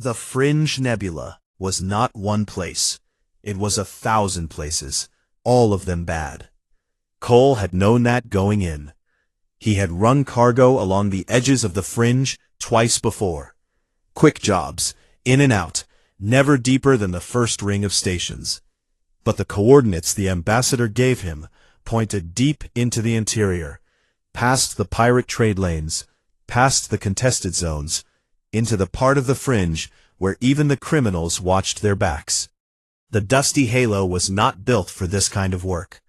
The Fringe Nebula was not one place. It was 1,000 places, all of them bad. Cole had known that going in. He had run cargo along the edges of the Fringe twice before. Quick jobs, in and out, never deeper than the first ring of stations. But the coordinates the ambassador gave him pointed deep into the interior, past the pirate trade lanes, past the contested zones, into the part of the Fringe where even the criminals watched their backs. The Dusty Halo was not built for this kind of work.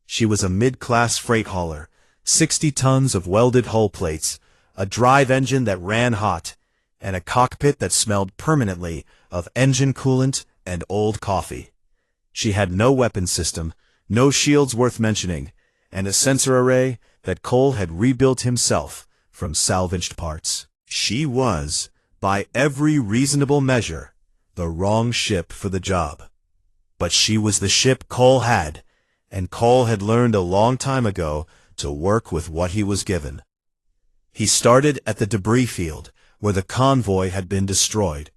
She was a mid-class freight hauler, 60 tons of welded hull plates, a drive engine that ran hot, and a cockpit that smelled permanently of engine coolant and old coffee. She had no weapon system, no shields worth mentioning, and a sensor array that Cole had rebuilt himself from salvaged parts. She was, by every reasonable measure, the wrong ship for the job. But she was the ship Cole had, and Cole had learned a long time ago to work with what he was given. He started at the debris field, where the convoy had been destroyed.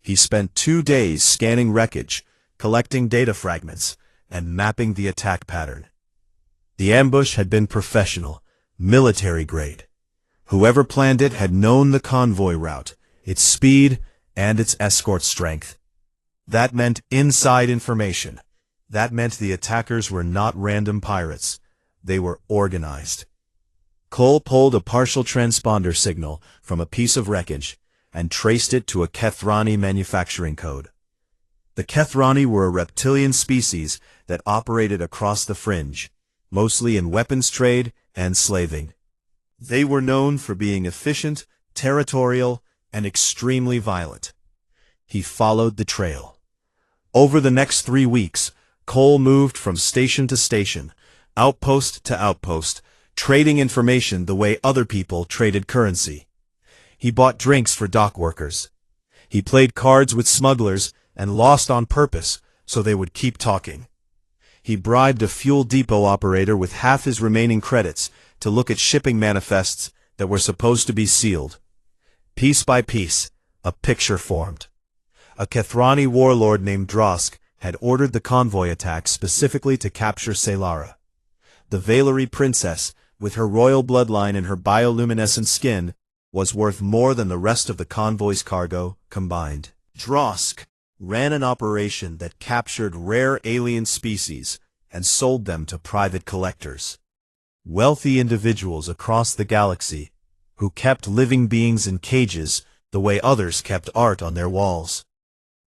He spent 2 days scanning wreckage, collecting data fragments, and mapping the attack pattern. The ambush had been professional, military-grade. Whoever planned it had known the convoy route, its speed, and its escort strength. That meant inside information. That meant the attackers were not random pirates. They were organized. Cole pulled a partial transponder signal from a piece of wreckage and traced it to a Kethrani manufacturing code. The Kethrani were a reptilian species that operated across the Fringe, mostly in weapons trade and slaving. They were known for being efficient, territorial, and extremely violent. He followed the trail. Over the next 3 weeks, Cole moved from station to station, outpost to outpost, trading information the way other people traded currency. He bought drinks for dock workers. He played cards with smugglers and lost on purpose so they would keep talking. He bribed a fuel depot operator with half his remaining credits to look at shipping manifests that were supposed to be sealed. Piece by piece, a picture formed. A Kethrani warlord named Drosk had ordered the convoy attack specifically to capture Selara. The Valerie princess, with her royal bloodline and her bioluminescent skin, was worth more than the rest of the convoy's cargo combined. Drosk ran an operation that captured rare alien species and sold them to private collectors. Wealthy individuals across the galaxy who kept living beings in cages the way others kept art on their walls.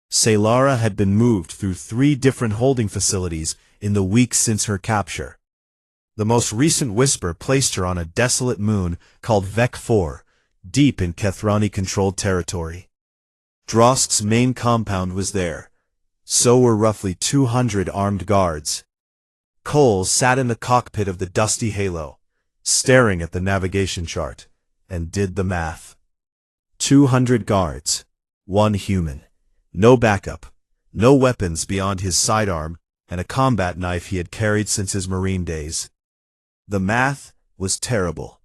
Selara had been moved through 3 different holding facilities in the weeks since her capture. The most recent whisper placed her on a desolate moon called Vec 4, deep in Kethrani-controlled territory. Drosk's main compound was there. So were roughly 200 armed guards. Cole sat in the cockpit of the Dusty Halo, staring at the navigation chart, and did the math. 200 guards, 1 human. No backup, no weapons beyond his sidearm and a combat knife he had carried since his Marine days. The math was terrible.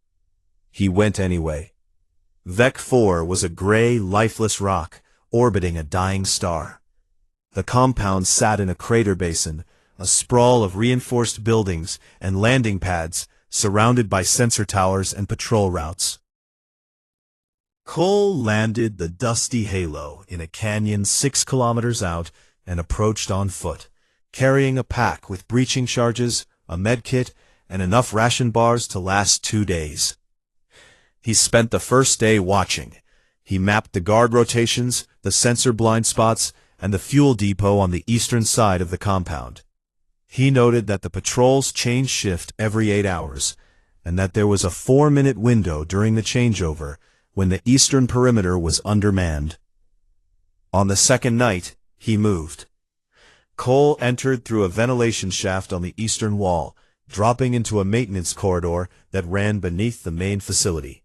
He went anyway. Vec 4 was a gray, lifeless rock orbiting a dying star. The compound sat in a crater basin, a sprawl of reinforced buildings and landing pads surrounded by sensor towers and patrol routes. Cole landed the Dusty Halo in a canyon 6 kilometers out and approached on foot, carrying a pack with breaching charges, a medkit, and enough ration bars to last 2 days. He spent the first day watching. He mapped the guard rotations, the sensor blind spots, and the fuel depot on the eastern side of the compound. He noted that the patrols changed shift every 8 hours, and that there was a 4-minute window during the changeover when the eastern perimeter was undermanned. On the second night, he moved. Cole entered through a ventilation shaft on the eastern wall, dropping into a maintenance corridor that ran beneath the main facility.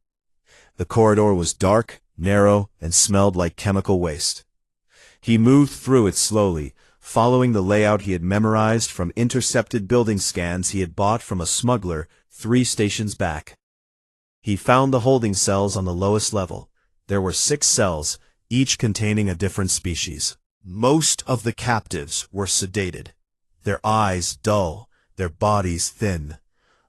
The corridor was dark, narrow, and smelled like chemical waste. He moved through it slowly, following the layout he had memorized from intercepted building scans he had bought from a smuggler 3 stations back. He found the holding cells on the lowest level. There were 6 cells, each containing a different species. Most of the captives were sedated, their eyes dull, their bodies thin.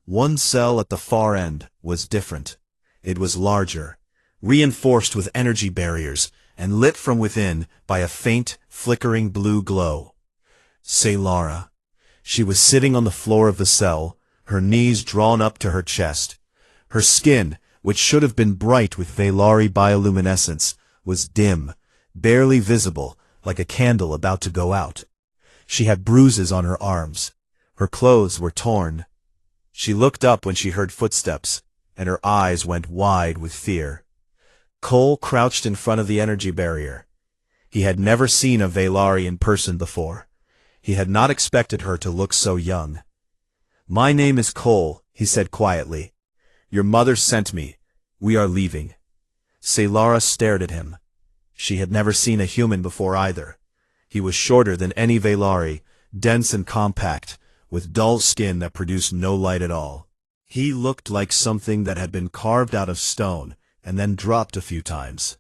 One cell at the far end was different. It was larger, reinforced with energy barriers, and lit from within by a faint, flickering blue glow. Saylara. She was sitting on the floor of the cell, her knees drawn up to her chest. Her skin, which should have been bright with Veilari bioluminescence, was dim, barely visible, like a candle about to go out. She had bruises on her arms. Her clothes were torn. She looked up when she heard footsteps, and her eyes went wide with fear. Cole crouched in front of the energy barrier. He had never seen a Veilari in person before. He had not expected her to look so young. "My name is Cole," he said quietly. "Your mother sent me. We are leaving." Saylara stared at him. She had never seen a human before either. He was shorter than any Veilari, dense and compact, with dull skin that produced no light at all. He looked like something that had been carved out of stone and then dropped a few times.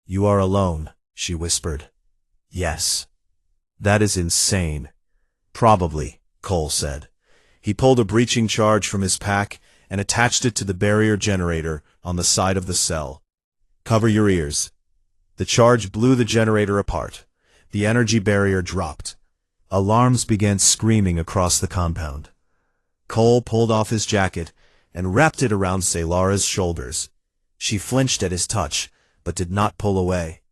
"You are alone," she whispered. "Yes." "That is insane." "Probably," Cole said. He pulled a breaching charge from his pack and attached it to the barrier generator on the side of the cell. "Cover your ears." The charge blew the generator apart. The energy barrier dropped. Alarms began screaming across the compound. Cole pulled off his jacket and wrapped it around Saylara's shoulders. She flinched at his touch, but did not pull away.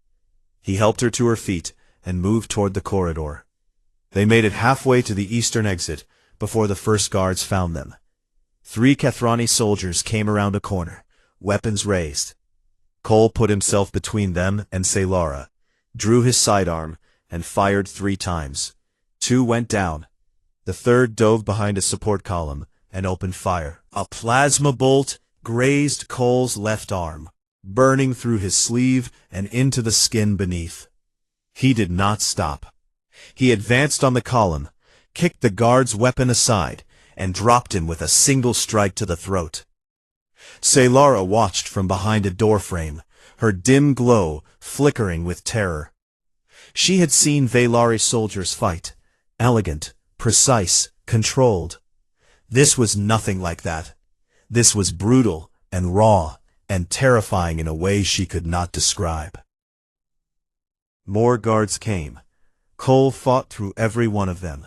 He helped her to her feet and moved toward the corridor. They made it halfway to the eastern exit before the first guards found them. 3 Kethrani soldiers came around a corner, weapons raised. Cole put himself between them and Saylara, drew his sidearm, and fired 3 times. 2 went down. The third dove behind a support column and opened fire. A plasma bolt grazed Cole's left arm, burning through his sleeve and into the skin beneath. He did not stop. He advanced on the column, kicked the guard's weapon aside, and dropped him with a single strike to the throat. Saylara watched from behind a doorframe, her dim glow flickering with terror. She had seen Veilari soldiers fight, elegant, precise, controlled. This was nothing like that. This was brutal and raw and terrifying in a way she could not describe. More guards came. Cole fought through every one of them.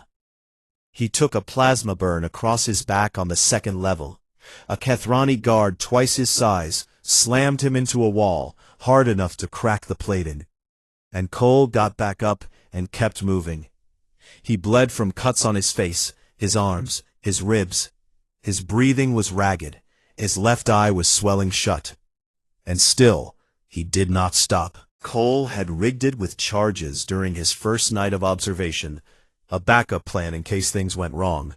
He took a plasma burn across his back on the second level. A Kethrani guard twice his size slammed him into a wall, hard enough to crack the plating. And Cole got back up and kept moving. He bled from cuts on his face, his arms, his ribs. His breathing was ragged. His left eye was swelling shut. And still, he did not stop. Cole had rigged it with charges during his first night of observation, a backup plan in case things went wrong.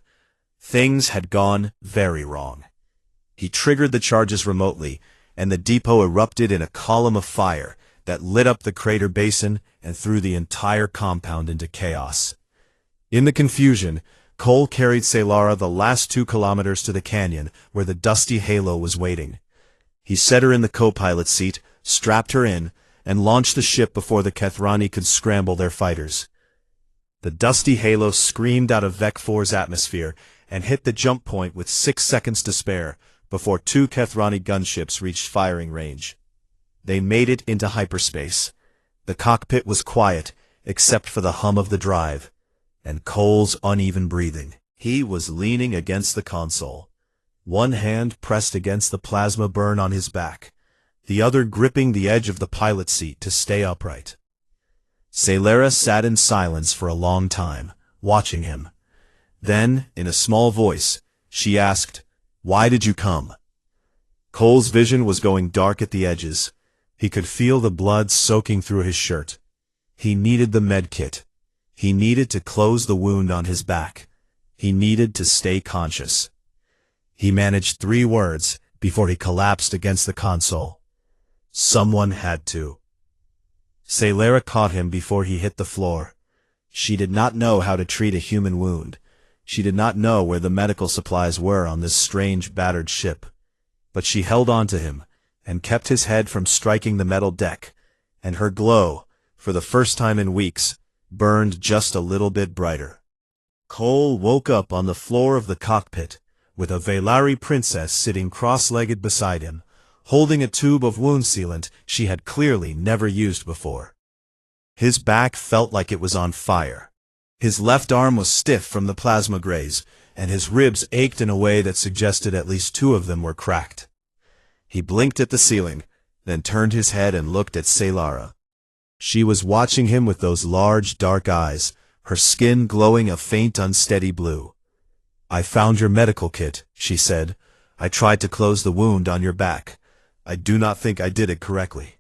Things had gone very wrong. He triggered the charges remotely, and the depot erupted in a column of fire that lit up the crater basin and threw the entire compound into chaos. In the confusion, Cole carried Saylara the last 2 kilometers to the canyon where the dusty halo was waiting. He set her in the co-pilot seat, strapped her in, and launched the ship before the Kethrani could scramble their fighters. The dusty halo screamed out of Vec 4's atmosphere and hit the jump point with 6 seconds to spare before 2 Kethrani gunships reached firing range. They made it into hyperspace. The cockpit was quiet, except for the hum of the drive, and Cole's uneven breathing. He was leaning against the console, one hand pressed against the plasma burn on his back, the other gripping the edge of the pilot seat to stay upright. Saylara sat in silence for a long time, watching him. Then, in a small voice, she asked, "Why did you come?" Cole's vision was going dark at the edges. He could feel the blood soaking through his shirt. He needed the med kit. He needed to close the wound on his back. He needed to stay conscious. He managed 3 words before he collapsed against the console. Someone had to. Saylara caught him before he hit the floor. She did not know how to treat a human wound. She did not know where the medical supplies were on this strange, battered ship. But she held on to him and kept his head from striking the metal deck, and her glow, for the first time in weeks, burned just a little bit brighter. Cole woke up on the floor of the cockpit, with a Velari princess sitting cross-legged beside him, holding a tube of wound sealant she had clearly never used before. His back felt like it was on fire. His left arm was stiff from the plasma graze, and his ribs ached in a way that suggested at least two of them were cracked. He blinked at the ceiling, then turned his head and looked at Saylara. She was watching him with those large, dark eyes, her skin glowing a faint, unsteady blue. "I found your medical kit," she said. "I tried to close the wound on your back. I do not think I did it correctly."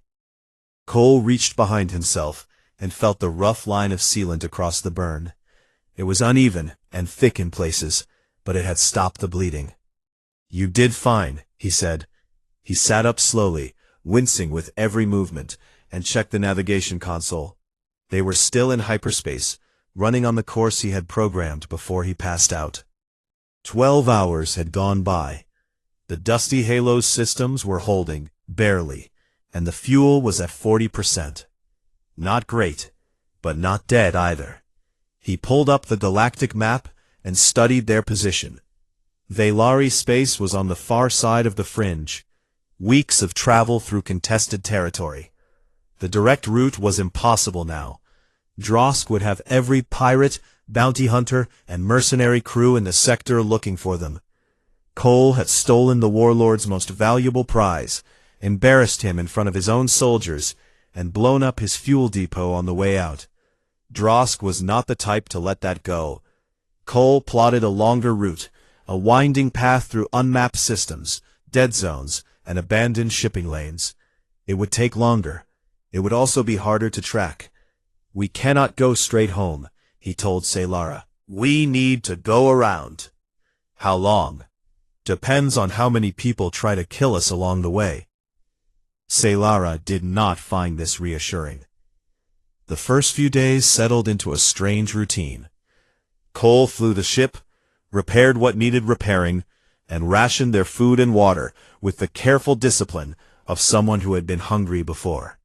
Cole reached behind himself and felt the rough line of sealant across the burn. It was uneven and thick in places, but it had stopped the bleeding. "You did fine," he said. He sat up slowly, wincing with every movement, and checked the navigation console. They were still in hyperspace, running on the course he had programmed before he passed out. 12 hours had gone by. The Dusty Halo's systems were holding, barely, and the fuel was at 40%. Not great, but not dead either. He pulled up the galactic map and studied their position. Velari space was on the far side of the fringe. Weeks of travel through contested territory. The direct route was impossible now. Drosk would have every pirate, bounty hunter, and mercenary crew in the sector looking for them. Cole had stolen the warlord's most valuable prize, embarrassed him in front of his own soldiers, and blown up his fuel depot on the way out. Drosk was not the type to let that go. Cole plotted a longer route, a winding path through unmapped systems, dead zones, and abandoned shipping lanes. It would take longer. It would also be harder to track. "We cannot go straight home," he told Saylara. "We need to go around." "How long?" "Depends on how many people try to kill us along the way." Saylara did not find this reassuring. The first few days settled into a strange routine. Cole flew the ship, repaired what needed repairing, and rationed their food and water with the careful discipline of someone who had been hungry before.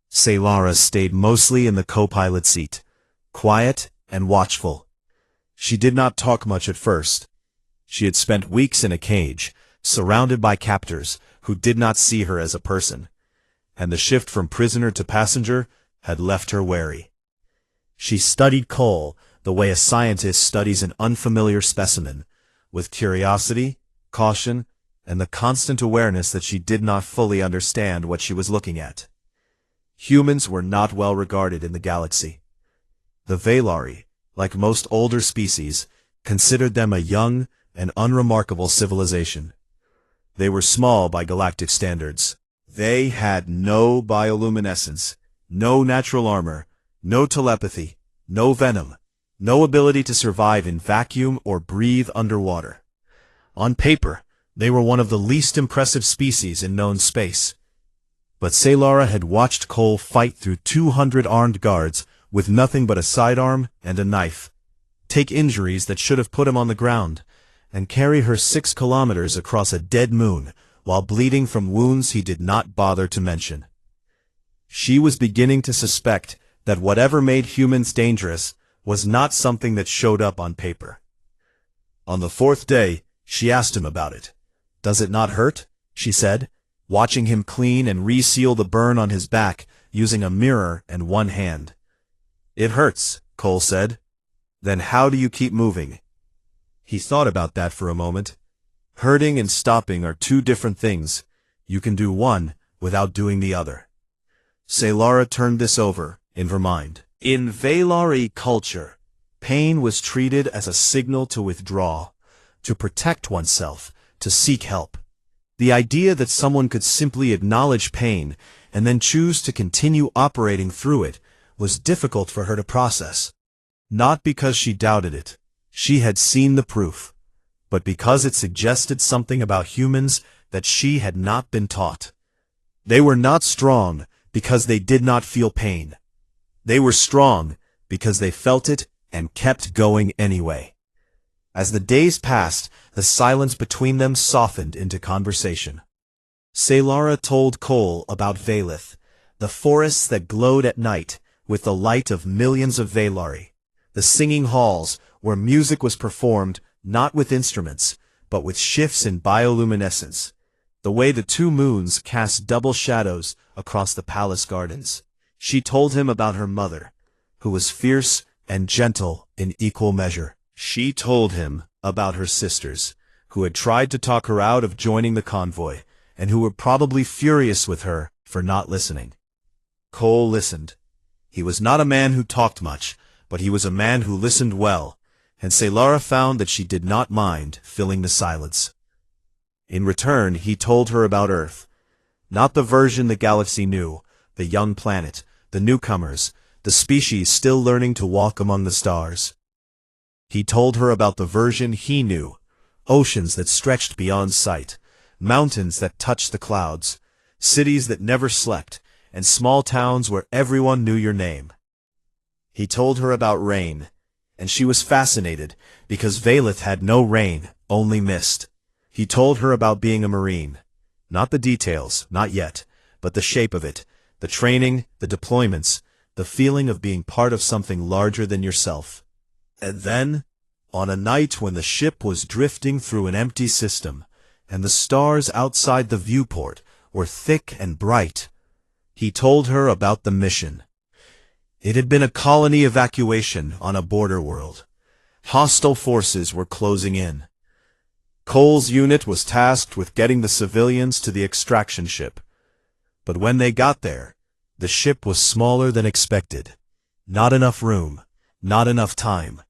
Saylara stayed mostly in the co-pilot seat, quiet and watchful. She did not talk much at first. She had spent weeks in a cage, surrounded by captors who did not see her as a person, and the shift from prisoner to passenger had left her wary. She studied Cole the way a scientist studies an unfamiliar specimen, with curiosity, caution, and the constant awareness that she did not fully understand what she was looking at. Humans were not well regarded in the galaxy. The Velari, like most older species, considered them a young and unremarkable civilization. They were small by galactic standards. They had no bioluminescence, no natural armor, no telepathy, no venom, no ability to survive in vacuum or breathe underwater. On paper, they were one of the least impressive species in known space. But Saylara had watched Cole fight through 200 armed guards with nothing but a sidearm and a knife, take injuries that should have put him on the ground, and carry her 6 kilometers across a dead moon while bleeding from wounds he did not bother to mention. She was beginning to suspect that whatever made humans dangerous was not something that showed up on paper. On the 4th day, she asked him about it. "Does it not hurt?" she said, watching him clean and reseal the burn on his back using a mirror and one hand. "It hurts," Cole said. "Then how do you keep moving?" He thought about that for a moment. Hurting and stopping are two different things. You can do one without doing the other. Saylara turned this over in her mind. In Velari culture, pain was treated as a signal to withdraw, to protect oneself, to seek help. The idea that someone could simply acknowledge pain and then choose to continue operating through it was difficult for her to process. Not because she doubted it. She had seen the proof. But because it suggested something about humans that she had not been taught. They were not strong because they did not feel pain. They were strong because they felt it and kept going anyway. As the days passed, the silence between them softened into conversation. Saylara told Cole about Valith, the forests that glowed at night with the light of millions of Valari, the singing halls where music was performed not with instruments, but with shifts in bioluminescence, the way the two moons cast double shadows across the palace gardens. She told him about her mother, who was fierce and gentle in equal measure. She told him about her sisters, who had tried to talk her out of joining the convoy, and who were probably furious with her for not listening. Cole listened. He was not a man who talked much, but he was a man who listened well, and Saylara found that she did not mind filling the silence. In return, he told her about Earth, not the version the galaxy knew, the young planet, the newcomers, the species still learning to walk among the stars. He told her about the version he knew, oceans that stretched beyond sight, mountains that touched the clouds, cities that never slept, and small towns where everyone knew your name. He told her about rain, and she was fascinated, because Valith had no rain, only mist. He told her about being a Marine. Not the details, not yet, but the shape of it, the training, the deployments, the feeling of being part of something larger than yourself. And then, on a night when the ship was drifting through an empty system, and the stars outside the viewport were thick and bright, he told her about the mission. It had been a colony evacuation on a border world. Hostile forces were closing in. Cole's unit was tasked with getting the civilians to the extraction ship. But when they got there, the ship was smaller than expected. Not enough room, not enough time.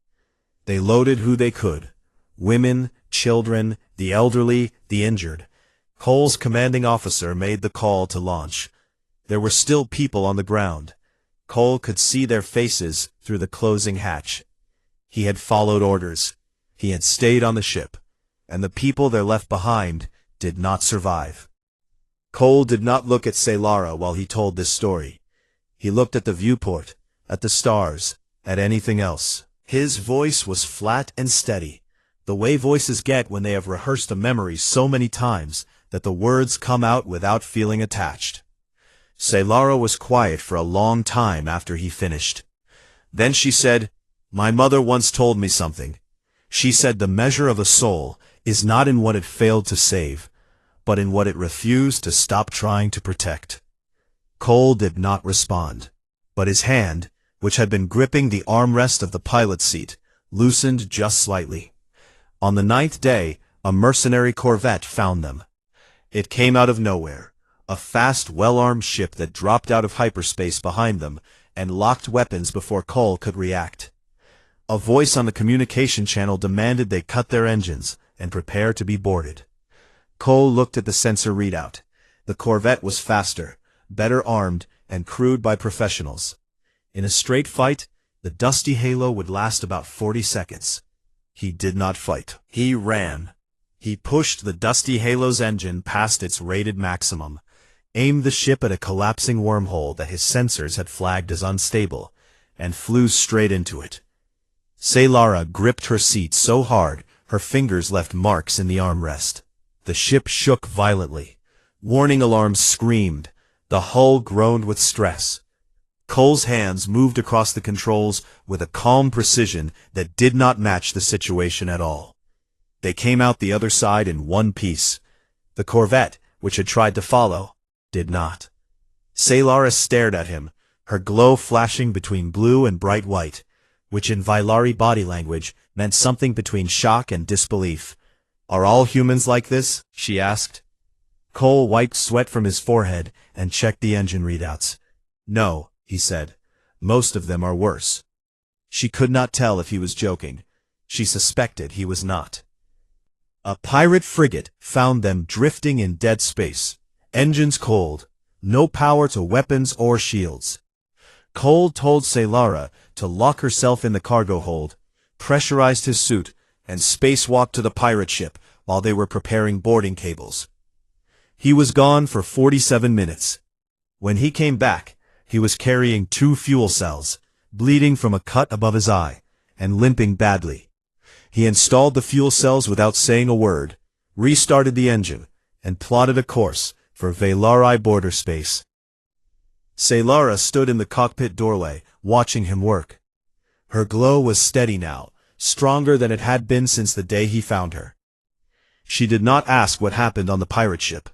They loaded who they could. Women, children, the elderly, the injured. Cole's commanding officer made the call to launch. There were still people on the ground. Cole could see their faces through the closing hatch. He had followed orders. He had stayed on the ship. And the people there left behind did not survive. Cole did not look at Saylara while he told this story. He looked at the viewport, at the stars, at anything else. His voice was flat and steady, the way voices get when they have rehearsed a memory so many times that the words come out without feeling attached. Saylara was quiet for a long time after he finished. Then she said, "My mother once told me something. She said the measure of a soul is not in what it failed to save, but in what it refused to stop trying to protect." Cole did not respond, but his hand, which had been gripping the armrest of the pilot's seat, loosened just slightly. On the 9th day, a mercenary corvette found them. It came out of nowhere, a fast, well-armed ship that dropped out of hyperspace behind them and locked weapons before Cole could react. A voice on the communication channel demanded they cut their engines and prepare to be boarded. Cole looked at the sensor readout. The corvette was faster, better armed, and crewed by professionals. In a straight fight, the dusty halo would last about 40 seconds. He did not fight. He ran. He pushed the dusty halo's engine past its rated maximum, aimed the ship at a collapsing wormhole that his sensors had flagged as unstable, and flew straight into it. Saylara gripped her seat so hard her fingers left marks in the armrest. The ship shook violently. Warning alarms screamed. The hull groaned with stress. Cole's hands moved across the controls with a calm precision that did not match the situation at all. They came out the other side in one piece. The corvette, which had tried to follow, did not. Saylara stared at him, her glow flashing between blue and bright white, which in Vailari body language meant something between shock and disbelief. "Are all humans like this?" she asked. Cole wiped sweat from his forehead and checked the engine readouts. "No," he said. "Most of them are worse." She could not tell if he was joking. She suspected he was not. A pirate frigate found them drifting in dead space. Engines cold. No power to weapons or shields. Cole told Saylara to lock herself in the cargo hold, pressurized his suit, and spacewalked to the pirate ship while they were preparing boarding cables. He was gone for 47 minutes. When he came back, he was carrying 2 fuel cells, bleeding from a cut above his eye, and limping badly. He installed the fuel cells without saying a word, restarted the engine, and plotted a course for Vailari border space. Saylara stood in the cockpit doorway, watching him work. Her glow was steady now, stronger than it had been since the day he found her. She did not ask what happened on the pirate ship.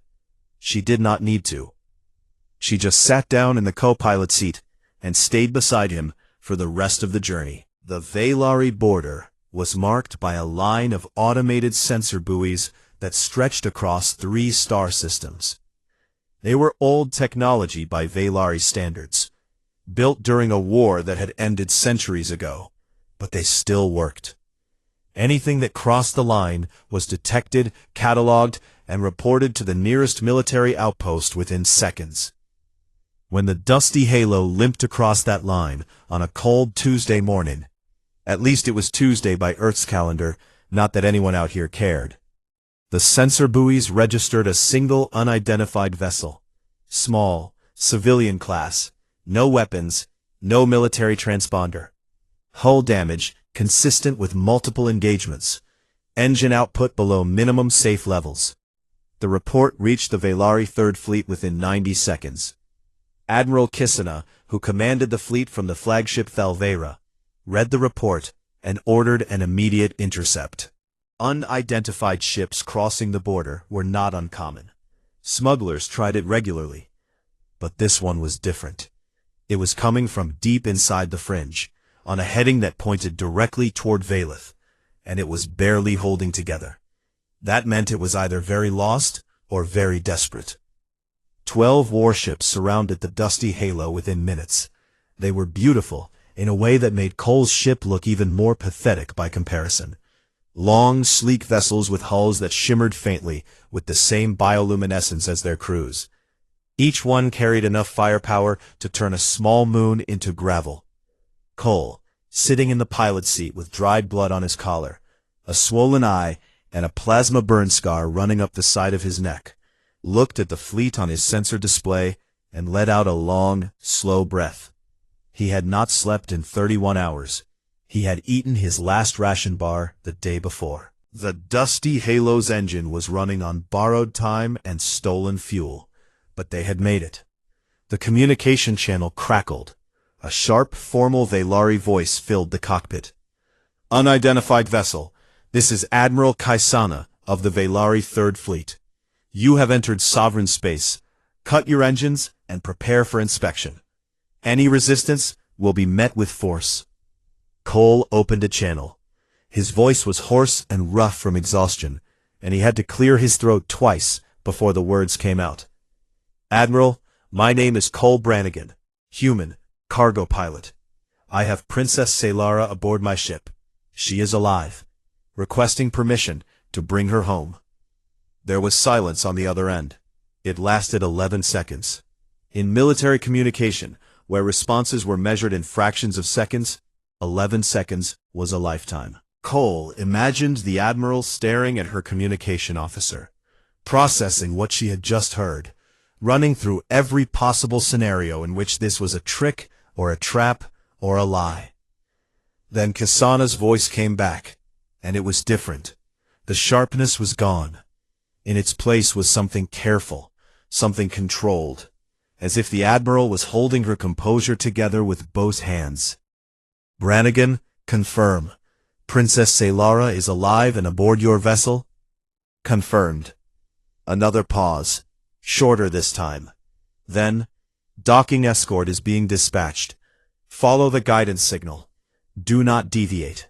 She did not need to. She just sat down in the co-pilot seat and stayed beside him for the rest of the journey. The Valari border was marked by a line of automated sensor buoys that stretched across 3 star systems. They were old technology by Valari standards, built during a war that had ended centuries ago, but they still worked. Anything that crossed the line was detected, catalogued, and reported to the nearest military outpost within seconds. When the dusty halo limped across that line on a cold Tuesday morning, at least it was Tuesday by Earth's calendar, not that anyone out here cared, the sensor buoys registered a single unidentified vessel. Small, civilian class, no weapons, no military transponder. Hull damage consistent with multiple engagements. Engine output below minimum safe levels. The report reached the Valari Third Fleet within 90 seconds. Admiral Kisana, who commanded the fleet from the flagship Thalvera, read the report and ordered an immediate intercept. Unidentified ships crossing the border were not uncommon. Smugglers tried it regularly. But this one was different. It was coming from deep inside the fringe, on a heading that pointed directly toward Valith, and it was barely holding together. That meant it was either very lost or very desperate. 12 warships surrounded the dusty halo within minutes. They were beautiful, in a way that made Cole's ship look even more pathetic by comparison. Long, sleek vessels with hulls that shimmered faintly with the same bioluminescence as their crews. Each one carried enough firepower to turn a small moon into gravel. Cole, sitting in the pilot's seat with dried blood on his collar, a swollen eye, and a plasma burn scar running up the side of his neck, looked at the fleet on his sensor display and let out a long, slow breath. He had not slept in 31 hours. He had eaten his last ration bar the day before. The dusty Halo's engine was running on borrowed time and stolen fuel, but they had made it. The communication channel crackled. A sharp, formal Valari voice filled the cockpit. Unidentified vessel, this is Admiral Kaisana of the Valari Third Fleet. You have entered sovereign space. Cut your engines and prepare for inspection. Any resistance will be met with force. Cole opened a channel. His voice was hoarse and rough from exhaustion, and he had to clear his throat twice before the words came out. Admiral, my name is Cole Brannigan, human, cargo pilot. I have Princess Saylara aboard my ship. She is alive. Requesting permission to bring her home. There was silence on the other end. It lasted 11 seconds. In military communication, where responses were measured in fractions of seconds, 11 seconds was a lifetime. Cole imagined the Admiral staring at her communication officer, processing what she had just heard, running through every possible scenario in which this was a trick or a trap or a lie. Then Kasana's voice came back, and it was different. The sharpness was gone. In its place was something careful, something controlled, as if the Admiral was holding her composure together with both hands. Brannigan, confirm. Princess Saylara is alive and aboard your vessel? Confirmed. Another pause, shorter this time. Then, docking escort is being dispatched. Follow the guidance signal. Do not deviate.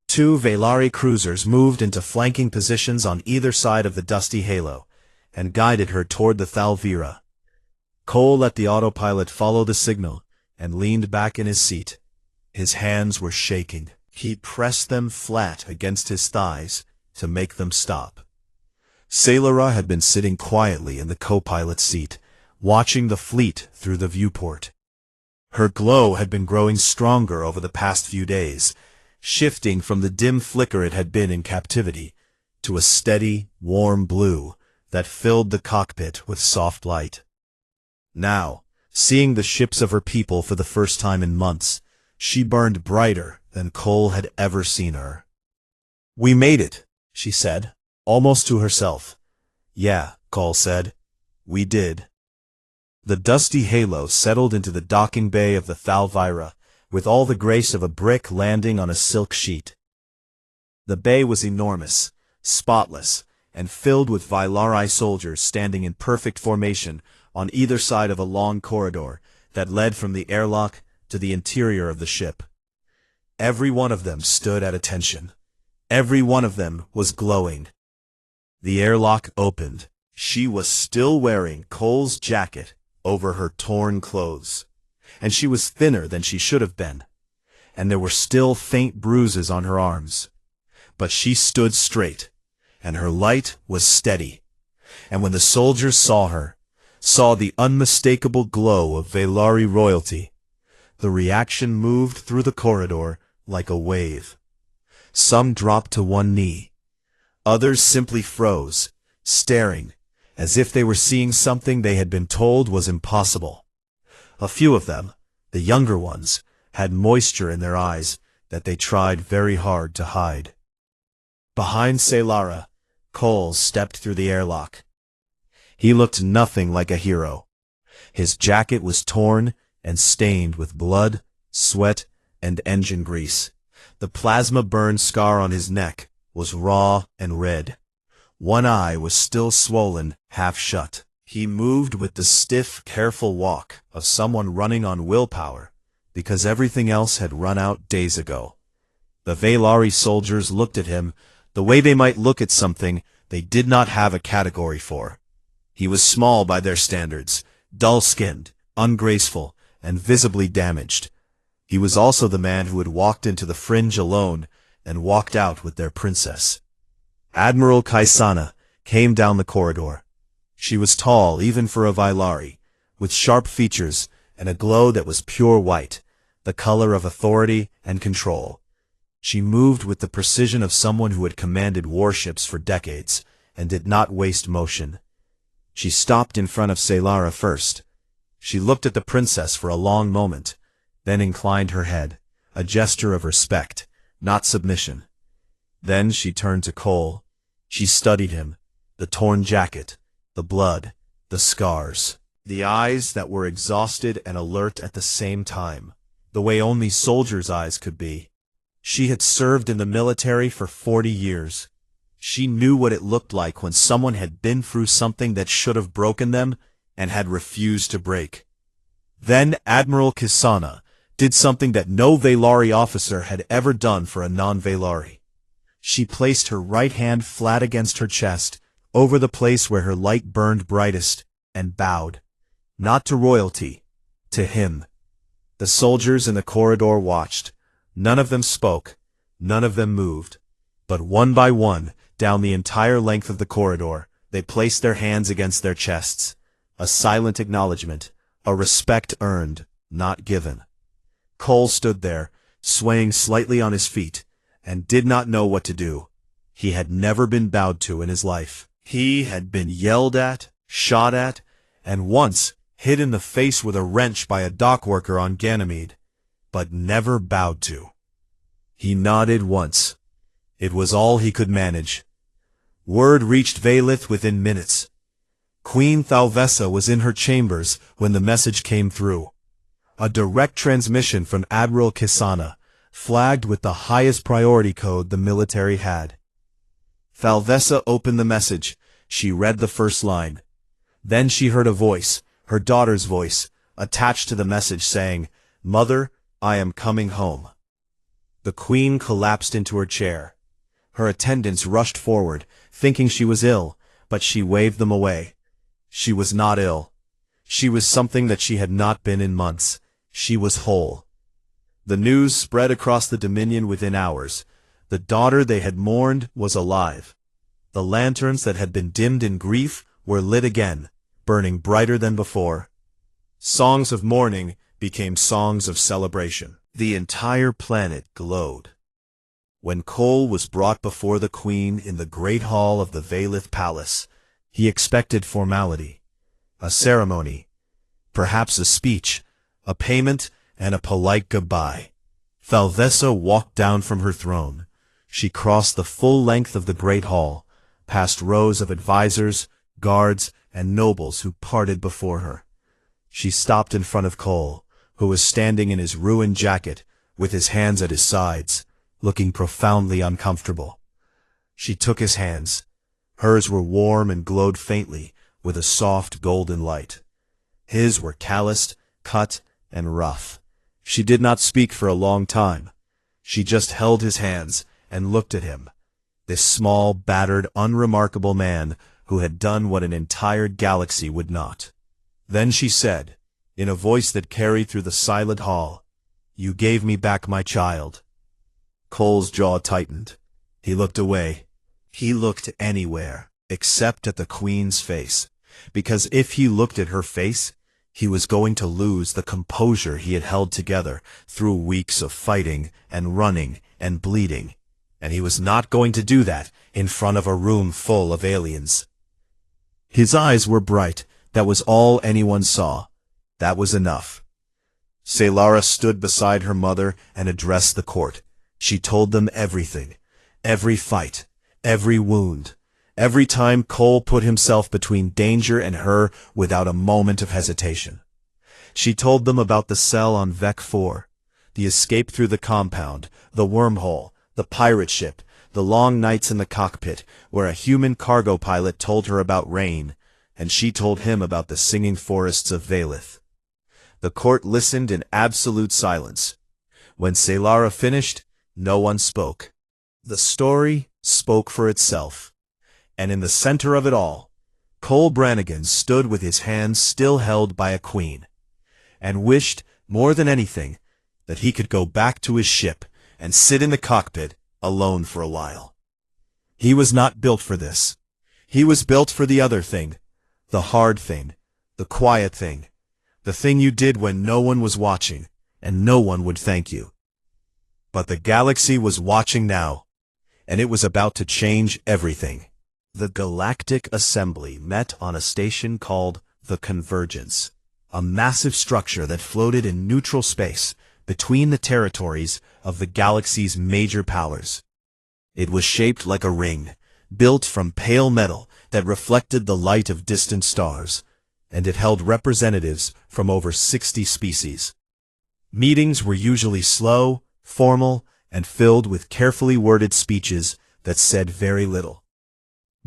2 Valari cruisers moved into flanking positions on either side of the dusty halo, and guided her toward the Thalvera. Cole let the autopilot follow the signal, and leaned back in his seat. His hands were shaking. He pressed them flat against his thighs to make them stop. Saylara had been sitting quietly in the co-pilot's seat, watching the fleet through the viewport. Her glow had been growing stronger over the past few days, shifting from the dim flicker it had been in captivity to a steady, warm blue that filled the cockpit with soft light. Now, seeing the ships of her people for the first time in months, she burned brighter than Cole had ever seen her. We made it, she said, almost to herself. Yeah, Cole said. We did. The dusty halo settled into the docking bay of the Thalvira, with all the grace of a brick landing on a silk sheet. The bay was enormous, spotless, and filled with Vailari soldiers standing in perfect formation on either side of a long corridor that led from the airlock to the interior of the ship. Every one of them stood at attention. Every one of them was glowing. The airlock opened. She was still wearing Cole's jacket over her torn clothes, and she was thinner than she should have been, and there were still faint bruises on her arms. But she stood straight, and her light was steady, and when the soldiers saw her, saw the unmistakable glow of Vailari royalty, the reaction moved through the corridor like a wave. Some dropped to one knee. Others simply froze, staring, as if they were seeing something they had been told was impossible. A few of them, the younger ones, had moisture in their eyes that they tried very hard to hide. Behind Selara, Cole stepped through the airlock. He looked nothing like a hero. His jacket was torn and stained with blood, sweat, and engine grease. The plasma burn scar on his neck was raw and red. One eye was still swollen, half shut. He moved with the stiff, careful walk of someone running on willpower, because everything else had run out days ago. The Vailari soldiers looked at him the way they might look at something they did not have a category for. He was small by their standards, dull-skinned, ungraceful, and visibly damaged. He was also the man who had walked into the fringe alone and walked out with their princess. Admiral Kaisana came down the corridor. She was tall even for a Vailari, with sharp features and a glow that was pure white, the color of authority and control. She moved with the precision of someone who had commanded warships for decades and did not waste motion. She stopped in front of Selara first. She looked at the princess for a long moment, then inclined her head, a gesture of respect, not submission. Then she turned to Cole. She studied him, the torn jacket, the blood, the scars, the eyes that were exhausted and alert at the same time, the way only soldiers' eyes could be. She had served in the military for 40 years. She knew what it looked like when someone had been through something that should have broken them and had refused to break. Then Admiral Kisana did something that no Vailari officer had ever done for a non-Vailari. She placed her right hand flat against her chest, over the place where her light burned brightest, and bowed. Not to royalty, to him. The soldiers in the corridor watched. None of them spoke, none of them moved. But one by one, down the entire length of the corridor, they placed their hands against their chests. A silent acknowledgement, a respect earned, not given. Cole stood there, swaying slightly on his feet, and did not know what to do. He had never been bowed to in his life. He had been yelled at, shot at, and once hit in the face with a wrench by a dock worker on Ganymede, but never bowed to. He nodded once. It was all he could manage. Word reached Vailith within minutes. Queen Thalvessa was in her chambers when the message came through. A direct transmission from Admiral Kisana, flagged with the highest priority code the military had. Thalvessa opened the message. She read the first line. Then she heard a voice, her daughter's voice, attached to the message saying, "Mother, I am coming home." The queen collapsed into her chair. Her attendants rushed forward, thinking she was ill, but she waved them away. She was not ill. She was something that she had not been in months. She was whole. The news spread across the Dominion within hours. The daughter they had mourned was alive. The lanterns that had been dimmed in grief were lit again, burning brighter than before. Songs of mourning became songs of celebration. The entire planet glowed. When Cole was brought before the queen in the great hall of the Vailith Palace, he expected formality, a ceremony, perhaps a speech, a payment, and a polite goodbye. Thalvessa walked down from her throne. She crossed the full length of the great hall, past rows of advisors, guards, and nobles who parted before her. She stopped in front of Cole, who was standing in his ruined jacket, with his hands at his sides, looking profoundly uncomfortable. She took his hands. Hers were warm and glowed faintly, with a soft golden light. His were calloused, cut, and rough. She did not speak for a long time. She just held his hands and looked at him, this small, battered, unremarkable man who had done what an entire galaxy would not. Then she said, in a voice that carried through the silent hall, "You gave me back my child." Cole's jaw tightened. He looked away. He looked anywhere, except at the Queen's face, because if he looked at her face, he was going to lose the composure he had held together through weeks of fighting and running and bleeding, and he was not going to do that in front of a room full of aliens. His eyes were bright. That was all anyone saw. That was enough. Saylara stood beside her mother and addressed the court. She told them everything, every fight, every wound, every time Cole put himself between danger and her without a moment of hesitation. She told them about the cell on Vec 4, the escape through the compound, the wormhole, the pirate ship, the long nights in the cockpit, where a human cargo pilot told her about rain, and she told him about the singing forests of Valith. The court listened in absolute silence. When Saylara finished, no one spoke. The story spoke for itself. And in the center of it all, Cole Brannigan stood with his hands still held by a queen, and wished, more than anything, that he could go back to his ship and sit in the cockpit alone for a while. He was not built for this. He was built for the other thing, the hard thing, the quiet thing, the thing you did when no one was watching, and no one would thank you. But the galaxy was watching now, and it was about to change everything. The Galactic Assembly met on a station called the Convergence, a massive structure that floated in neutral space between the territories of the galaxy's major powers. It was shaped like a ring, built from pale metal that reflected the light of distant stars, and it held representatives from over 60 species. Meetings were usually slow, formal, and filled with carefully worded speeches that said very little.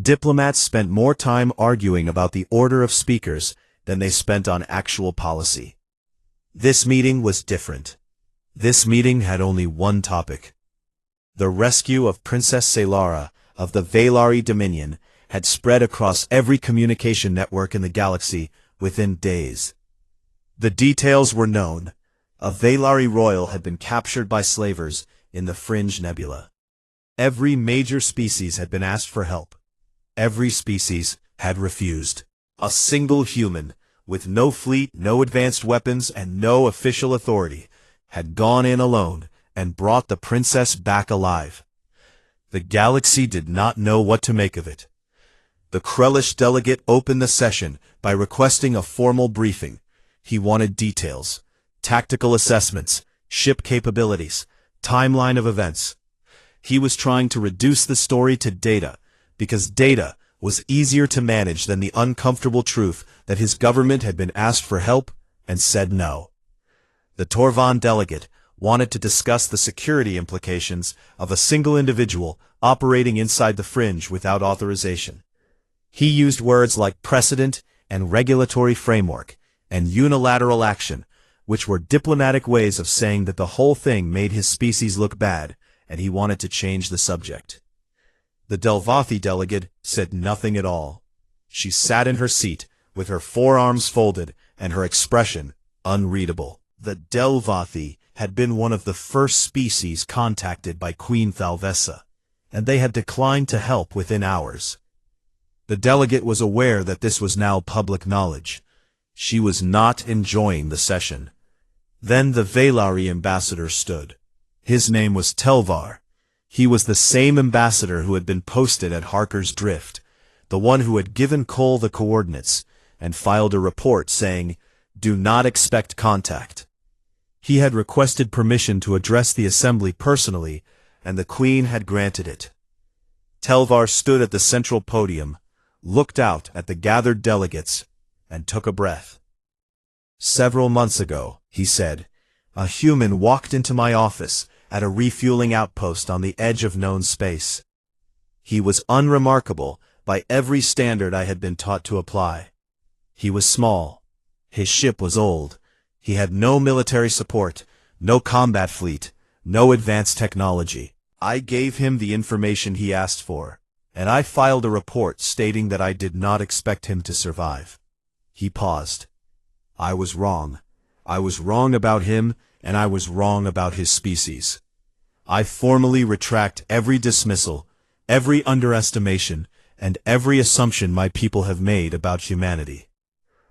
Diplomats spent more time arguing about the order of speakers than they spent on actual policy. This meeting was different. This meeting had only one topic. The rescue of Princess Saylara of the Valari Dominion had spread across every communication network in the galaxy within days. The details were known. A Valari royal had been captured by slavers in the Fringe Nebula. Every major species had been asked for help. Every species had refused. A single human, with no fleet, no advanced weapons, and no official authority, had gone in alone and brought the princess back alive. The galaxy did not know what to make of it. The Krellish delegate opened the session by requesting a formal briefing. He wanted details, tactical assessments, ship capabilities, timeline of events. He was trying to reduce the story to data, because data was easier to manage than the uncomfortable truth that his government had been asked for help and said no. The Torvan delegate wanted to discuss the security implications of a single individual operating inside the Fringe without authorization. He used words like precedent and regulatory framework and unilateral action, which were diplomatic ways of saying that the whole thing made his species look bad, and he wanted to change the subject. The Delvathi delegate said nothing at all. She sat in her seat, with her forearms folded and her expression unreadable. The Delvathi had been one of the first species contacted by Queen Thalvessa, and they had declined to help within hours. The delegate was aware that this was now public knowledge. She was not enjoying the session. Then the Valari ambassador stood. His name was Telvar. He was the same ambassador who had been posted at Harker's Drift, the one who had given Cole the coordinates, and filed a report saying, "Do not expect contact." He had requested permission to address the assembly personally, and the Queen had granted it. Telvar stood at the central podium, looked out at the gathered delegates, and took a breath. "Several months ago," he said, "a human walked into my office at a refueling outpost on the edge of known space. He was unremarkable by every standard I had been taught to apply. He was small. His ship was old. He had no military support, no combat fleet, no advanced technology. I gave him the information he asked for, and I filed a report stating that I did not expect him to survive." He paused. "I was wrong. I was wrong about him, and I was wrong about his species. I formally retract every dismissal, every underestimation, and every assumption my people have made about humanity.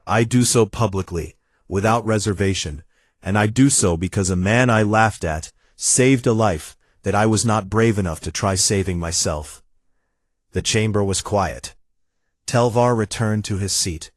I do so publicly, without reservation, and I do so because a man I laughed at saved a life that I was not brave enough to try saving myself." The chamber was quiet. Telvar returned to his seat.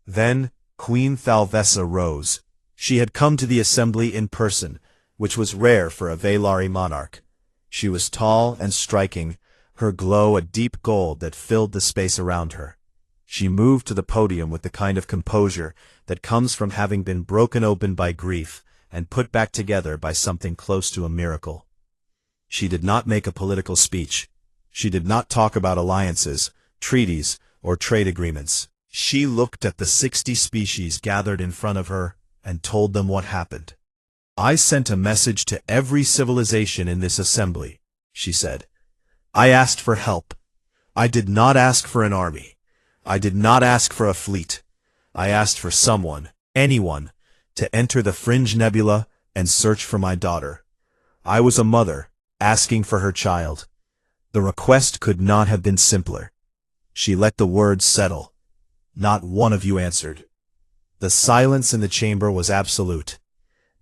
Then Queen Thalvessa rose. She had come to the assembly in person, which was rare for a Velari monarch. She was tall and striking, her glow a deep gold that filled the space around her. She moved to the podium with the kind of composure that comes from having been broken open by grief and put back together by something close to a miracle. She did not make a political speech. She did not talk about alliances, treaties, or trade agreements. She looked at the 60 species gathered in front of her and told them what happened. "I sent a message to every civilization in this assembly," she said. "I asked for help. I did not ask for an army. I did not ask for a fleet. I asked for someone, anyone, to enter the Fringe Nebula and search for my daughter. I was a mother, asking for her child. The request could not have been simpler." She let the words settle. Not one of you answered. The silence in the chamber was absolute.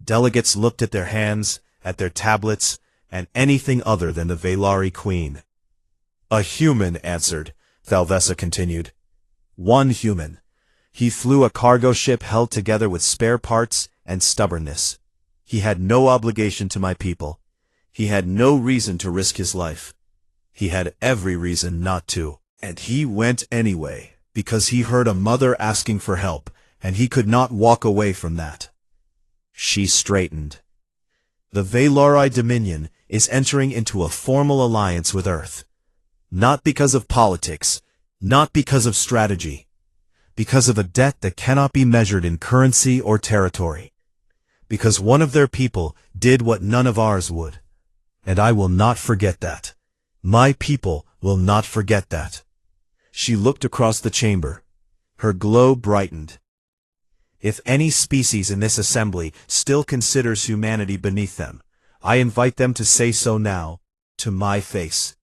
Delegates looked at their hands, at their tablets, and anything other than the Velari queen. "A human answered," Thalvessa continued. "One human. He flew a cargo ship held together with spare parts and stubbornness. He had no obligation to my people. He had no reason to risk his life. He had every reason not to. And he went anyway, because he heard a mother asking for help, and he could not walk away from that." She straightened. "The Velari Dominion is entering into a formal alliance with Earth. Not because of politics, not because of strategy, because of a debt that cannot be measured in currency or territory. Because one of their people did what none of ours would. And I will not forget that. My people will not forget that." She looked across the chamber. Her glow brightened. "If any species in this assembly still considers humanity beneath them, I invite them to say so now, to my face."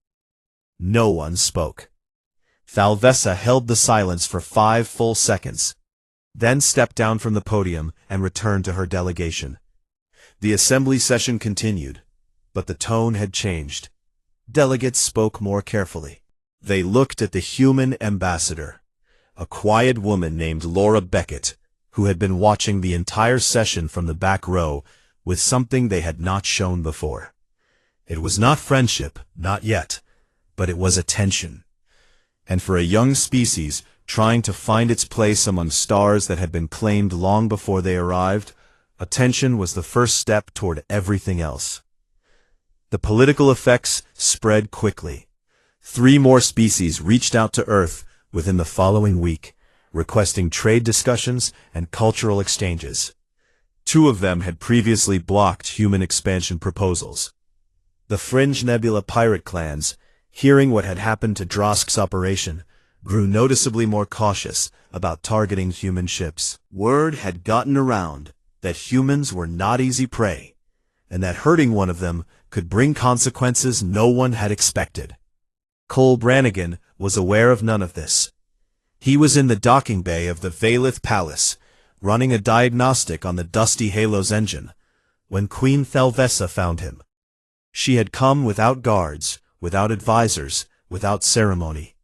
No one spoke. Thalvessa held the silence for 5 full seconds, then stepped down from the podium and returned to her delegation. The assembly session continued, but the tone had changed. Delegates spoke more carefully. They looked at the human ambassador, a quiet woman named Laura Beckett, who had been watching the entire session from the back row with something they had not shown before. It was not friendship, not yet, but it was attention. And for a young species trying to find its place among stars that had been claimed long before they arrived, attention was the first step toward everything else. The political effects spread quickly. 3 more species reached out to Earth within the following week, requesting trade discussions and cultural exchanges. 2 of them had previously blocked human expansion proposals. The Fringe Nebula pirate clans, hearing what had happened to Drosk's operation, grew noticeably more cautious about targeting human ships. Word had gotten around that humans were not easy prey, and that hurting one of them could bring consequences no one had expected. Cole Brannigan was aware of none of this. He was in the docking bay of the Valith Palace, running a diagnostic on the Dusty Halos engine, when Queen Thalvessa found him. She had come without guards, without advisors, without ceremony.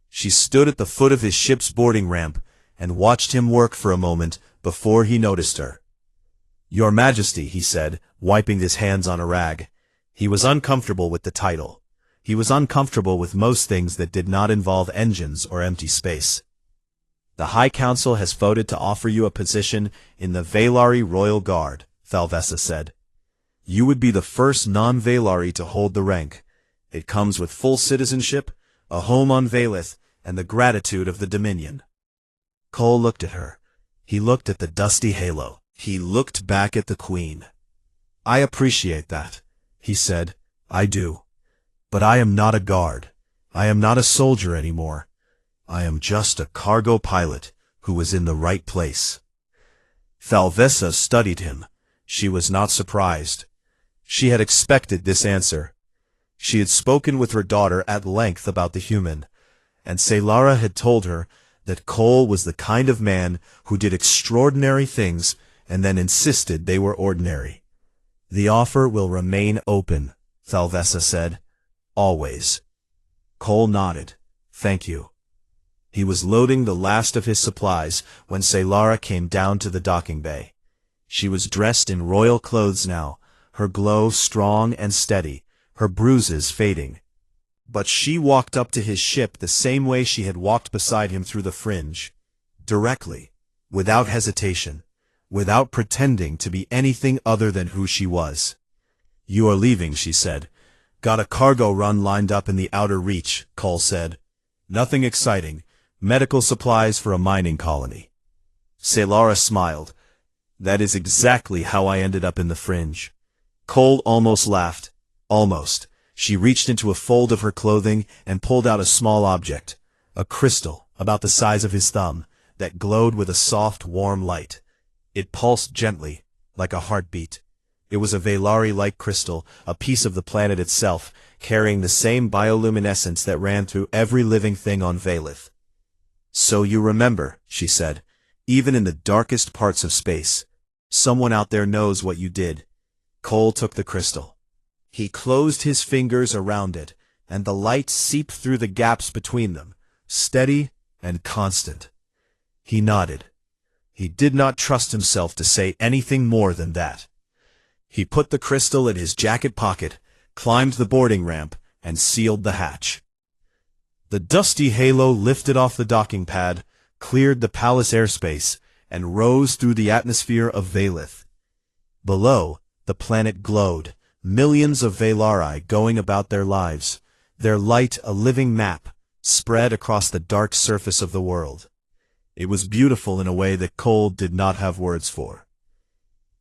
She stood at the foot of his ship's boarding ramp and watched him work for a moment before he noticed her. "Your Majesty," he said, wiping his hands on a rag. He was uncomfortable with the title. He was uncomfortable with most things that did not involve engines or empty space. The High Council has voted to offer you a position in the Valari Royal Guard, Thalvessa said. You would be the first non-Valari to hold the rank. It comes with full citizenship, a home on Valith, and the gratitude of the Dominion. Cole looked at her. He looked at the dusty halo. He looked back at the Queen. I appreciate that, he said. I do. But I am not a guard. I am not a soldier anymore. I am just a cargo pilot who was in the right place. Thalvessa studied him. She was not surprised. She had expected this answer. She had spoken with her daughter at length about the human, and Selara had told her that Cole was the kind of man who did extraordinary things and then insisted they were ordinary. The offer will remain open, Thalvessa said. Always. Cole nodded. Thank you. He was loading the last of his supplies when Selara came down to the docking bay. She was dressed in royal clothes now, her glow strong and steady, her bruises fading. But she walked up to his ship the same way she had walked beside him through the fringe, directly, without hesitation, without pretending to be anything other than who she was. You are leaving, she said. Got a cargo run lined up in the outer reach, Cole said. Nothing exciting. Medical supplies for a mining colony. Selara smiled. That is exactly how I ended up in the fringe. Cole almost laughed. Almost. She reached into a fold of her clothing and pulled out a small object, a crystal about the size of his thumb, that glowed with a soft, warm light. It pulsed gently, like a heartbeat. It was a Valari-like crystal, a piece of the planet itself, carrying the same bioluminescence that ran through every living thing on Valith. So you remember, she said, even in the darkest parts of space, someone out there knows what you did. Cole took the crystal. He closed his fingers around it, and the light seeped through the gaps between them, steady and constant. He nodded. He did not trust himself to say anything more than that. He put the crystal in his jacket pocket, climbed the boarding ramp, and sealed the hatch. The dusty halo lifted off the docking pad, cleared the palace airspace, and rose through the atmosphere of Valith. Below, the planet glowed, millions of Valari going about their lives, their light a living map, spread across the dark surface of the world. It was beautiful in a way that Cole did not have words for.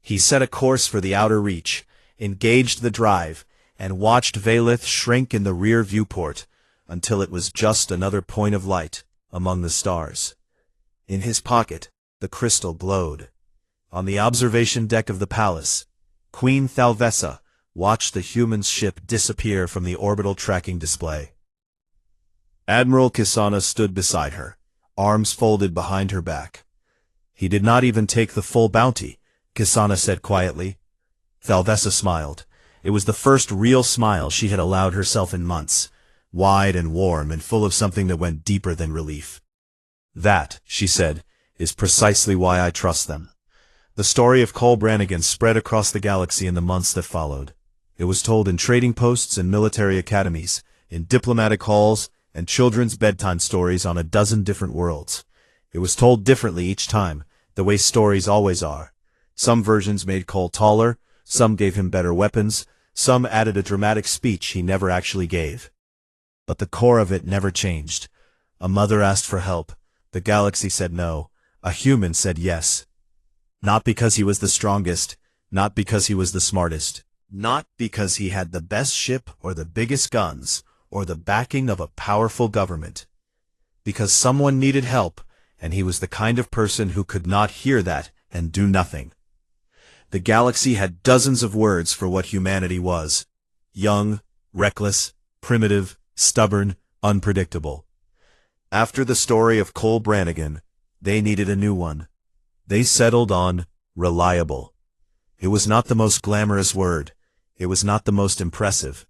He set a course for the outer reach, engaged the drive, and watched Valith shrink in the rear viewport until it was just another point of light among the stars. In his pocket, the crystal glowed. On the observation deck of the palace, Queen Thalvessa watched the human's ship disappear from the orbital tracking display. Admiral Kisana stood beside her, arms folded behind her back. He did not even take the full bounty, Kisana said quietly. Thalvessa smiled. It was the first real smile she had allowed herself in months, wide and warm and full of something that went deeper than relief. That, she said, is precisely why I trust them. The story of Cole Brannigan spread across the galaxy in the months that followed. It was told in trading posts and military academies, in diplomatic halls, and children's bedtime stories on a dozen different worlds. It was told differently each time, the way stories always are. Some versions made Cole taller, some gave him better weapons, some added a dramatic speech he never actually gave. But the core of it never changed. A mother asked for help. The galaxy said no. A human said yes. Not because he was the strongest, not because he was the smartest, not because he had the best ship or the biggest guns or the backing of a powerful government. Because someone needed help, and he was the kind of person who could not hear that and do nothing. The galaxy had dozens of words for what humanity was. Young, reckless, primitive, stubborn, unpredictable. After the story of Cole Brannigan, they needed a new one. They settled on reliable. It was not the most glamorous word. It was not the most impressive.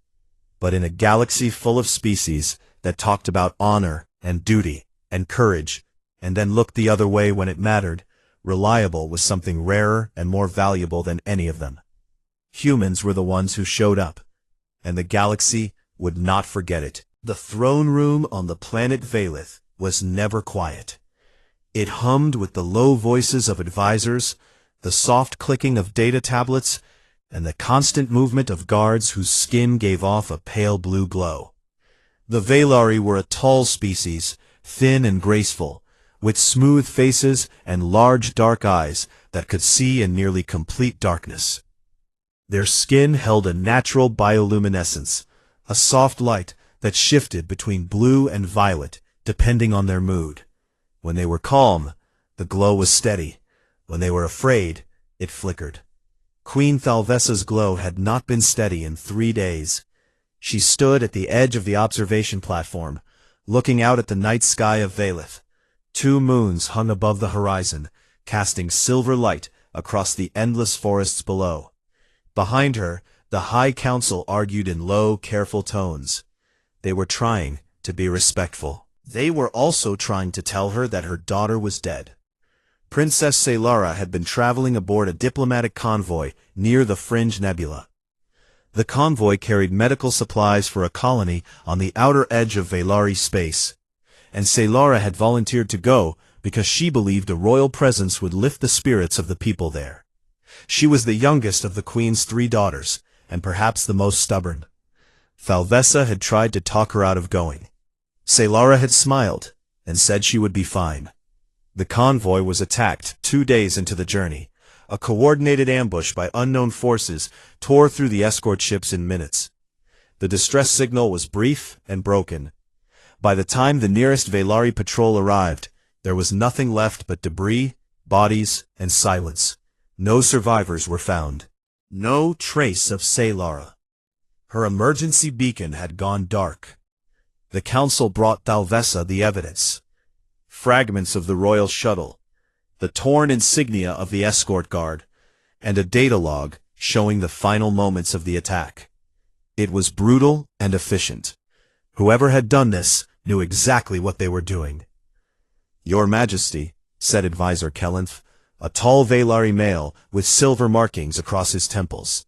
But in a galaxy full of species that talked about honor and duty and courage, and then looked the other way when it mattered, reliable was something rarer and more valuable than any of them. Humans were the ones who showed up, and the galaxy would not forget it. The throne room on the planet Valith was never quiet. It hummed with the low voices of advisors, the soft clicking of data tablets, and the constant movement of guards whose skin gave off a pale blue glow. The Velari were a tall species, thin and graceful, with smooth faces and large dark eyes that could see in nearly complete darkness. Their skin held a natural bioluminescence, a soft light that shifted between blue and violet depending on their mood. When they were calm, the glow was steady. When they were afraid, it flickered. Queen Thalvessa's glow had not been steady in 3 days. She stood at the edge of the observation platform, looking out at the night sky of Valeth. 2 moons hung above the horizon, casting silver light across the endless forests below. Behind her, the High Council argued in low, careful tones. They were trying to be respectful. They were also trying to tell her that her daughter was dead. Princess Selara had been traveling aboard a diplomatic convoy near the Fringe Nebula. The convoy carried medical supplies for a colony on the outer edge of Velari space, and Selara had volunteered to go because she believed a royal presence would lift the spirits of the people there. She was the youngest of the Queen's 3 daughters, and perhaps the most stubborn. Thalvessa had tried to talk her out of going. Selara had smiled and said she would be fine. The convoy was attacked 2 days into the journey. A coordinated ambush by unknown forces tore through the escort ships in minutes. The distress signal was brief and broken. By the time the nearest Velari patrol arrived, there was nothing left but debris, bodies, and silence. No survivors were found. No trace of Selara. Her emergency beacon had gone dark. The council brought Thalvessa the evidence. Fragments of the royal shuttle, the torn insignia of the escort guard, and a data log showing the final moments of the attack. It was brutal and efficient. Whoever had done this knew exactly what they were doing. "Your Majesty," said Advisor Kellenth, a tall Velari male with silver markings across his temples.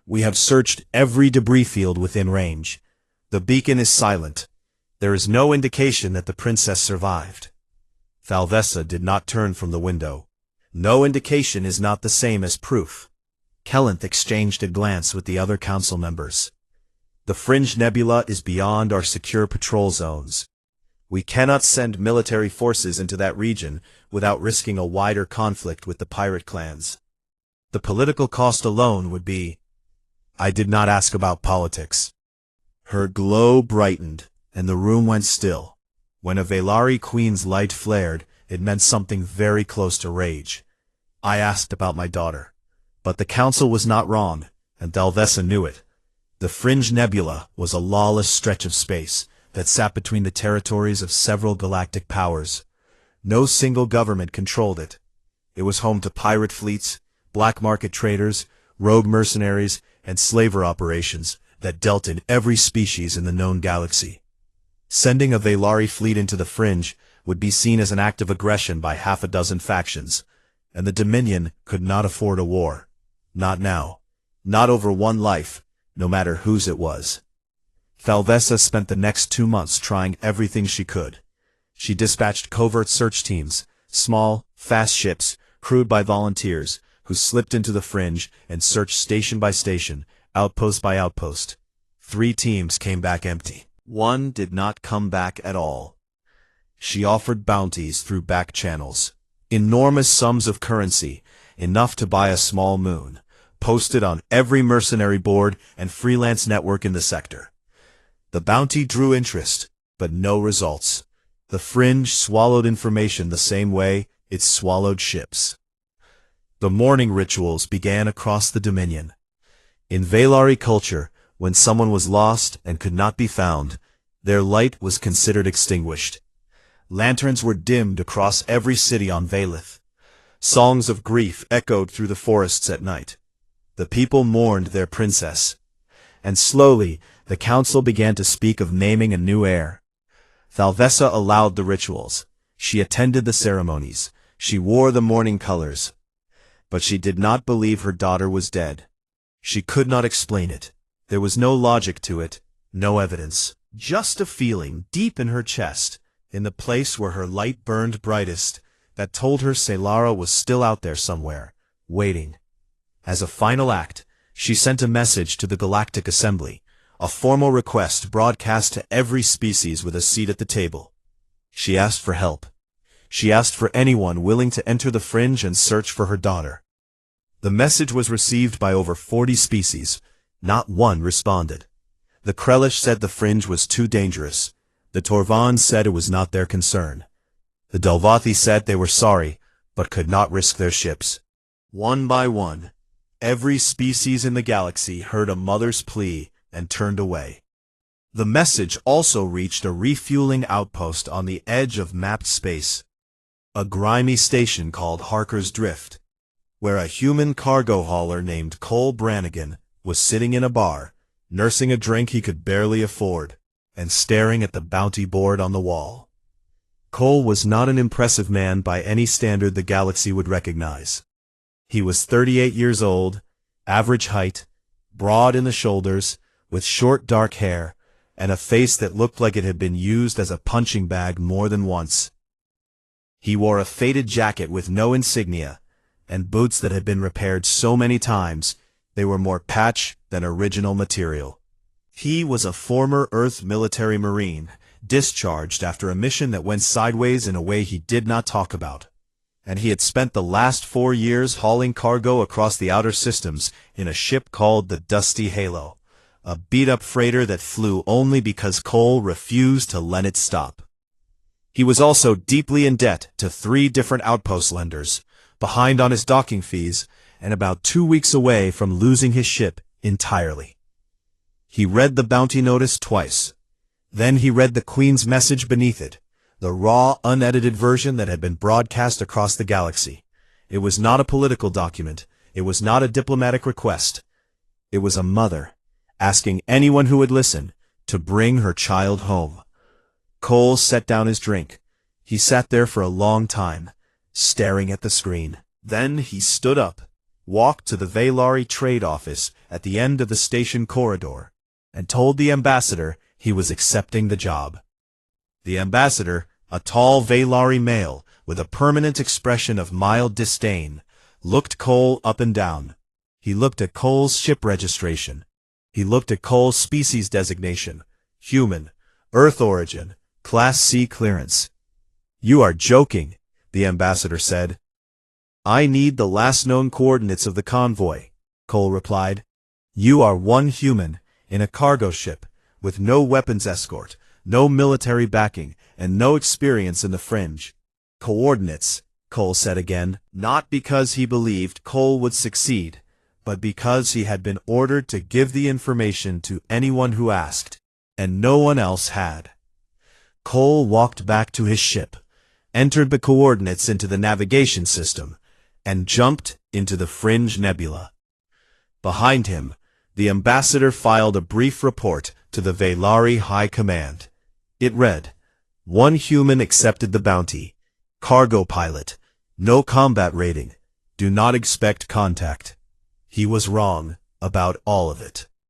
"We have searched every debris field within range. The beacon is silent. There is no indication that the princess survived." Thalvessa did not turn from the window. No indication is not the same as proof. Kellenth exchanged a glance with the other council members. "The Fringe Nebula is beyond our secure patrol zones. We cannot send military forces into that region without risking a wider conflict with the pirate clans. The political cost alone would be—" "I did not ask about politics." Her glow brightened, and the room went still. When a Velari queen's light flared, it meant something very close to rage. "I asked about my daughter." But the council was not wrong, and Thalvessa knew it. The Fringe Nebula was a lawless stretch of space that sat between the territories of several galactic powers. No single government controlled it. It was home to pirate fleets, black market traders, rogue mercenaries, and slaver operations that dealt in every species in the known galaxy. Sending a Velari fleet into the Fringe would be seen as an act of aggression by half a dozen factions, and the Dominion could not afford a war. Not now. Not over one life, no matter whose it was. Thalvessa spent the next 2 months trying everything she could. She dispatched covert search teams, small, fast ships, crewed by volunteers, who slipped into the Fringe and searched station by station, outpost by outpost. 3 teams came back empty. 1 did not come back at all. She offered bounties through back channels. Enormous sums of currency, enough to buy a small moon, posted on every mercenary board and freelance network in the sector. The bounty drew interest, but no results. The Fringe swallowed information the same way it swallowed ships. The mourning rituals began across the Dominion. In Velari culture, when someone was lost and could not be found, their light was considered extinguished. Lanterns were dimmed across every city on Valeth. Songs of grief echoed through the forests at night. The people mourned their princess. And slowly, the council began to speak of naming a new heir. Thalvessa allowed the rituals. She attended the ceremonies. She wore the mourning colors. But she did not believe her daughter was dead. She could not explain it. There was no logic to it, no evidence. Just a feeling deep in her chest, in the place where her light burned brightest, that told her Celara was still out there somewhere, waiting. As a final act, she sent a message to the Galactic Assembly, a formal request broadcast to every species with a seat at the table. She asked for help. She asked for anyone willing to enter the fringe and search for her daughter. The message was received by over 40 species. Not one responded. The Krelish said the fringe was too dangerous. The Torvans said it was not their concern. The Delvathi said they were sorry, but could not risk their ships. One by one, every species in the galaxy heard a mother's plea and turned away. The message also reached a refueling outpost on the edge of mapped space, a grimy station called Harker's Drift, where a human cargo hauler named Cole Brannigan was sitting in a bar, nursing a drink he could barely afford, and staring at the bounty board on the wall. Cole was not an impressive man by any standard the galaxy would recognize. He was 38 years old, average height, broad in the shoulders, with short dark hair, and a face that looked like it had been used as a punching bag more than once. He wore a faded jacket with no insignia, and boots that had been repaired so many times they were more patch than original material. He was a former Earth military marine, discharged after a mission that went sideways in a way he did not talk about. And he had spent the last 4 years hauling cargo across the outer systems in a ship called the Dusty Halo, a beat-up freighter that flew only because Cole refused to let it stop. He was also deeply in debt to 3 different outpost lenders, behind on his docking fees, and about 2 weeks away from losing his ship entirely. He read the bounty notice twice. Then he read the Queen's message beneath it, the raw, unedited version that had been broadcast across the galaxy. It was not a political document. It was not a diplomatic request. It was a mother asking anyone who would listen to bring her child home. Cole set down his drink. He sat there for a long time, staring at the screen. Then he stood up, walked to the Velari trade office at the end of the station corridor, and told the ambassador he was accepting the job. The ambassador, a tall Velari male with a permanent expression of mild disdain, looked Cole up and down. He looked at Cole's ship registration. He looked at Cole's species designation, human, Earth origin, Class C clearance. "You are joking," the ambassador said. "I need the last known coordinates of the convoy," Cole replied. "You are one human in a cargo ship with no weapons escort, no military backing, and no experience in the fringe." "Coordinates," Cole said again, not because he believed Cole would succeed, but because he had been ordered to give the information to anyone who asked, and no one else had. Cole walked back to his ship, entered the coordinates into the navigation system, and jumped into the Fringe Nebula. Behind him, the ambassador filed a brief report to the Velari High Command. It read, "One human accepted the bounty. Cargo pilot. No combat rating. Do not expect contact." He was wrong about all of it.